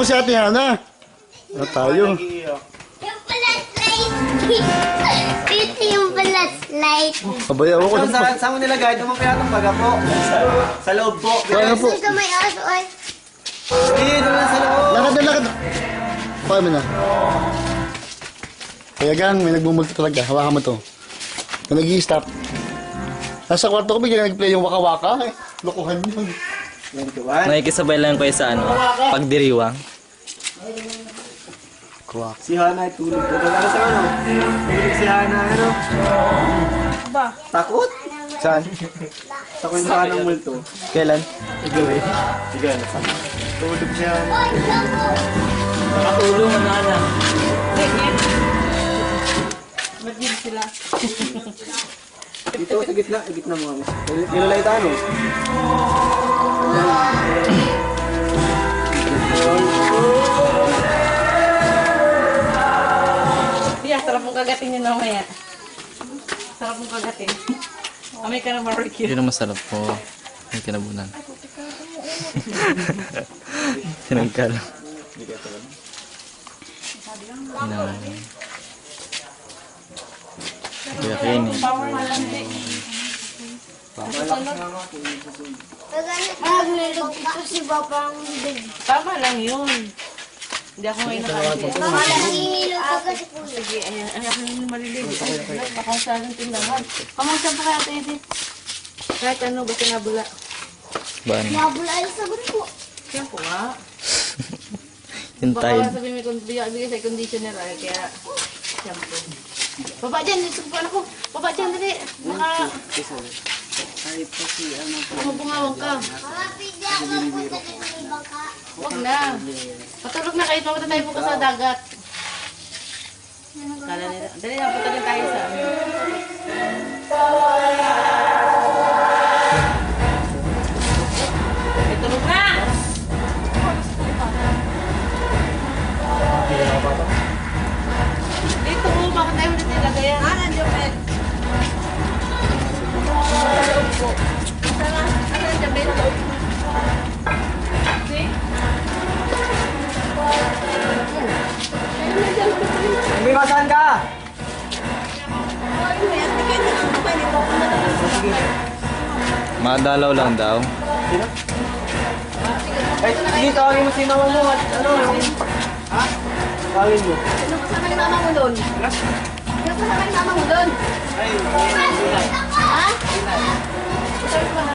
mo si Ate Hana. Na tayo. Yung flashlight. Ito yung flashlight. Abaya ako. Saan mo nilagay? Doon mo kaya itong baga po. Sa loob po. Kaya po. Ito may aso ay. Hindi, doon lang sa loob. Lakad na, lakad. Pakay mo na. Kaya gang, may nagbumulto talaga. Hawakan mo to. Na nag-i-stop. Nasa kwarto ko, bigla nag-play yung waka-waka. Lokohan yun. Nakikisabay lang kayo sa ano, pagdiriwang. Kuwak. Si Hana ay tulog. Ano sa ano? Tulog si Hana, ano? Ba? Takot? Saan? Sa kwentuhan ng multo. Kailan? Igawin. Sige, tulog siya. Nakatulong na na. Mag-give sila. Dito sa gitna, mo. Nilalay tayo, no? Yeah, sarap mong kagatin yun mamaya. Sarap mong kagatin. Amay ka na barbecue. Hindi na masarap po. May kinabunan. Sinagkala. Hindi naman. Kaya kainin. Naglilog ito si Babang Big. Tama lang yun. Hindi ako ngayon nakain. Mama, nanginilog ka kasi po. Sige, ayan. Ay, ako yung maliligo. Baka sa akin tindahan. Kamusta po kaya, Teddy? Kahit ano, basta nabula. Baan? Mabula ay sagot po. Yan po nga. Hintayin. Baka sabihin may bigay sa conditioner ay kaya shampoo. Baba dyan, sumpuan ako. Baba dyan, dali. Baka Kahit pa si, ano, bumabungawang ka. Mama, pwede ako magpunta din sa ibang ka. Huwag na. Patulog na kayo, mapunta tayo bukas sa dagat. Kala nila. Dali na, punta din tayo sa Ay, tulog na! Dito, bakit tayo ulit nilagay yan? Nandiyo, Pet. Nandiyo, Pet. See? May masaan ka? Madalaw lang daw. Ay, sige, tawagin mo si mama mo. At ano? Ha? Tawagin mo. Sino kasama ni mama mo doon? Sino kasama ni mama mo doon? Ay, Ha? Ito yung mga